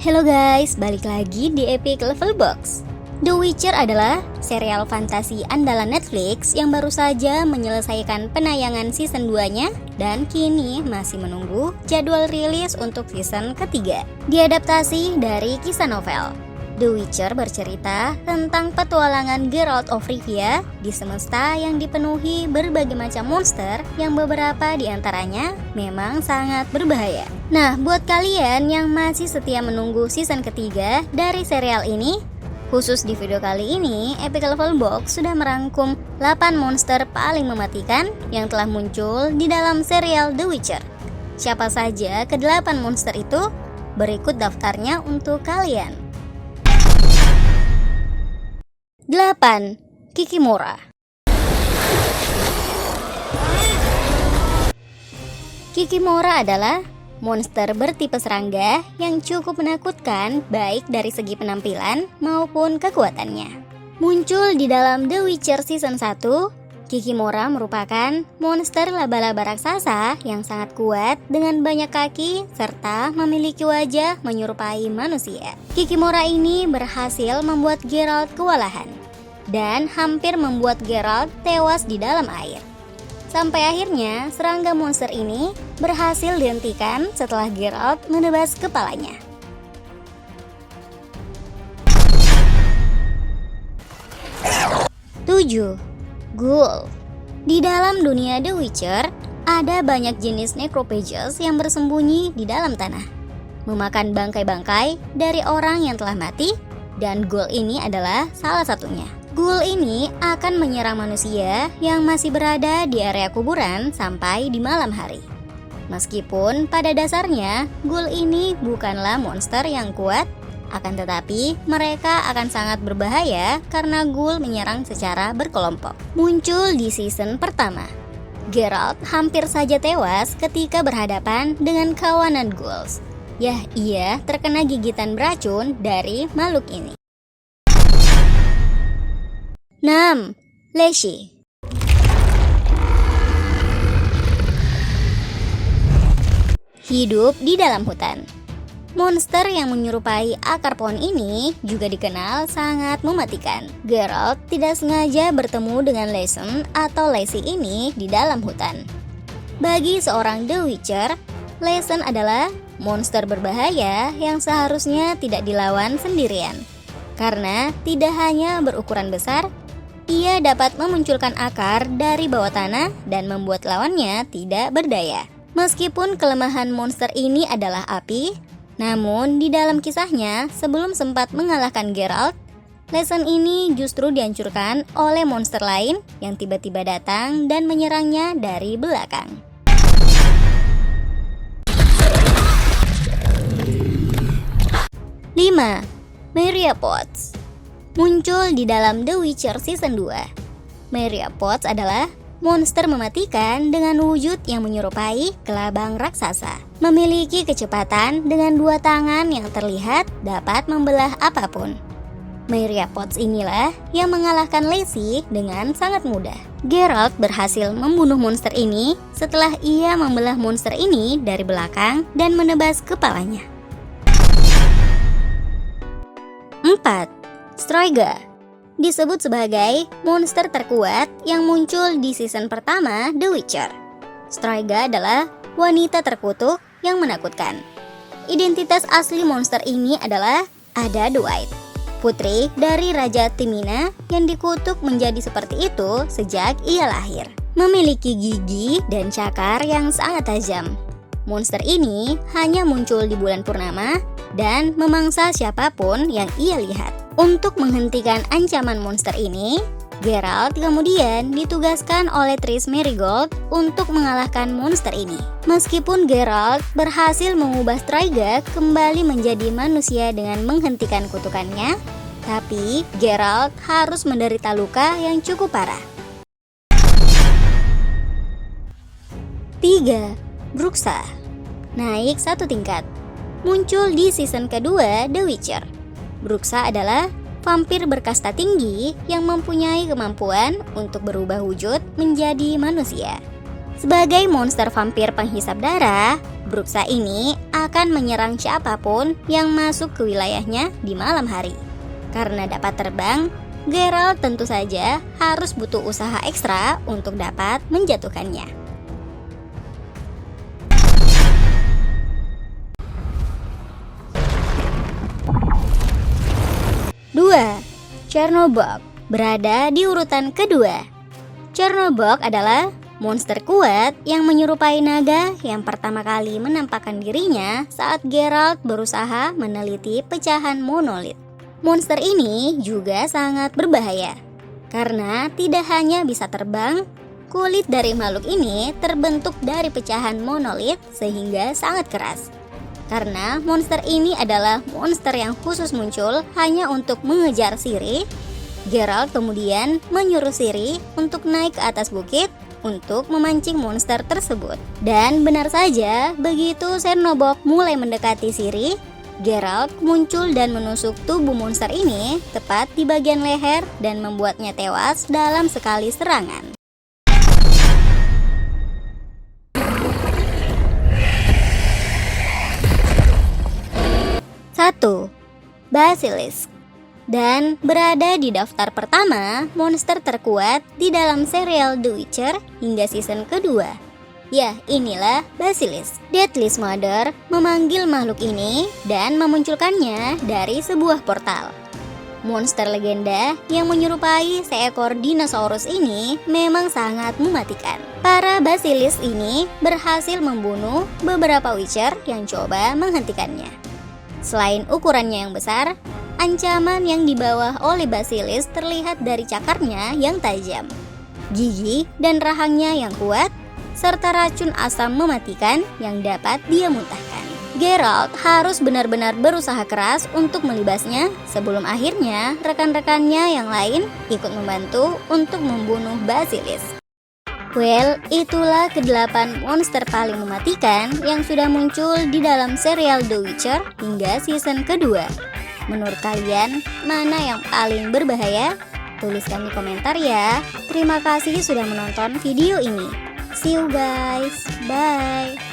Halo guys, balik lagi di Epic Level Box. The Witcher adalah serial fantasi andalan Netflix yang baru saja menyelesaikan penayangan season 2-nya dan kini masih menunggu jadwal rilis untuk season ketiga. Diadaptasi dari kisah novel. The Witcher bercerita tentang petualangan Geralt of Rivia di semesta yang dipenuhi berbagai macam monster yang beberapa diantaranya memang sangat berbahaya. Nah, buat kalian yang masih setia menunggu season ketiga dari serial ini, khusus di video kali ini, Epic Level Box sudah merangkum 8 monster paling mematikan yang telah muncul di dalam serial The Witcher. Siapa saja ke-8 monster itu? Berikut daftarnya untuk kalian. 8. Kikimora. Kikimora adalah monster bertipe serangga yang cukup menakutkan baik dari segi penampilan maupun kekuatannya. Muncul di dalam The Witcher Season 1, Kikimora merupakan monster laba-laba raksasa yang sangat kuat dengan banyak kaki serta memiliki wajah menyerupai manusia. Kikimora ini berhasil membuat Geralt kewalahan dan hampir membuat Geralt tewas di dalam air. Sampai akhirnya serangga monster ini berhasil dihentikan setelah Geralt menebas kepalanya. 7. Ghoul. Di dalam dunia The Witcher, ada banyak jenis necrophages yang bersembunyi di dalam tanah, memakan bangkai-bangkai dari orang yang telah mati, dan ghoul ini adalah salah satunya. Ghoul ini akan menyerang manusia yang masih berada di area kuburan sampai di malam hari. Meskipun pada dasarnya ghoul ini bukanlah monster yang kuat, akan tetapi mereka akan sangat berbahaya karena ghoul menyerang secara berkelompok. Muncul di season pertama. Geralt hampir saja tewas ketika berhadapan dengan kawanan ghouls. Yah, ia terkena gigitan beracun dari makhluk ini. 6. Leshy. Hidup di dalam hutan. Monster yang menyerupai akar pohon ini juga dikenal sangat mematikan. Geralt tidak sengaja bertemu dengan Leshen atau Leshy ini di dalam hutan. Bagi seorang The Witcher, Leshen adalah monster berbahaya yang seharusnya tidak dilawan sendirian. Karena tidak hanya berukuran besar, ia dapat memunculkan akar dari bawah tanah dan membuat lawannya tidak berdaya. Meskipun kelemahan monster ini adalah api, namun di dalam kisahnya sebelum sempat mengalahkan Geralt, Leshen ini justru dihancurkan oleh monster lain yang tiba-tiba datang dan menyerangnya dari belakang. 5. Maria Potts. Muncul di dalam The Witcher Season 2. Maria Potts adalah monster mematikan dengan wujud yang menyerupai kelabang raksasa. Memiliki kecepatan dengan 2 tangan yang terlihat dapat membelah apapun. Maria Potts inilah yang mengalahkan Leshy dengan sangat mudah. Geralt berhasil membunuh monster ini setelah ia membelah monster ini dari belakang dan menebas kepalanya. 4. Striga. Disebut sebagai monster terkuat yang muncul di season pertama The Witcher. Striga adalah wanita terkutuk yang menakutkan. Identitas asli monster ini adalah Ada the White, putri dari Raja Timina yang dikutuk menjadi seperti itu sejak ia lahir. Memiliki gigi dan cakar yang sangat tajam. Monster ini hanya muncul di bulan purnama dan memangsa siapapun yang ia lihat. Untuk menghentikan ancaman monster ini, Geralt kemudian ditugaskan oleh Triss Merigold untuk mengalahkan monster ini. Meskipun Geralt berhasil mengubah Striga kembali menjadi manusia dengan menghentikan kutukannya, tapi Geralt harus menderita luka yang cukup parah. 3. Bruxa. Naik 1 tingkat. Muncul di season kedua The Witcher. Bruxa adalah vampir berkasta tinggi yang mempunyai kemampuan untuk berubah wujud menjadi manusia. Sebagai monster vampir penghisap darah, Bruxa ini akan menyerang siapapun yang masuk ke wilayahnya di malam hari. Karena dapat terbang, Geralt tentu saja harus butuh usaha ekstra untuk dapat menjatuhkannya. 2. Chernobog berada di urutan kedua. Chernobog adalah monster kuat yang menyerupai naga yang pertama kali menampakkan dirinya saat Geralt berusaha meneliti pecahan monolit. Monster ini juga sangat berbahaya karena tidak hanya bisa terbang, kulit dari makhluk ini terbentuk dari pecahan monolit sehingga sangat keras. Karena monster ini adalah monster yang khusus muncul hanya untuk mengejar Ciri, Geralt kemudian menyuruh Ciri untuk naik ke atas bukit untuk memancing monster tersebut. Dan benar saja, begitu Chernobog mulai mendekati Ciri, Geralt muncul dan menusuk tubuh monster ini tepat di bagian leher dan membuatnya tewas dalam sekali serangan. 1. Basilisk. Dan berada di daftar pertama monster terkuat di dalam serial The Witcher hingga season kedua. Ya, inilah Basilisk. Deathly's Mother memanggil makhluk ini dan memunculkannya dari sebuah portal. Monster legenda yang menyerupai seekor dinosaurus ini memang sangat mematikan. Para Basilisk ini berhasil membunuh beberapa Witcher yang coba menghentikannya. Selain ukurannya yang besar, ancaman yang dibawa oleh Basilisk terlihat dari cakarnya yang tajam, gigi dan rahangnya yang kuat, serta racun asam mematikan yang dapat dia muntahkan. Geralt harus benar-benar berusaha keras untuk melibasnya sebelum akhirnya rekan-rekannya yang lain ikut membantu untuk membunuh Basilisk. Well, itulah ke-8 monster paling mematikan yang sudah muncul di dalam serial The Witcher hingga season kedua. Menurut kalian, mana yang paling berbahaya? Tuliskan di komentar ya. Terima kasih sudah menonton video ini. See you guys, bye.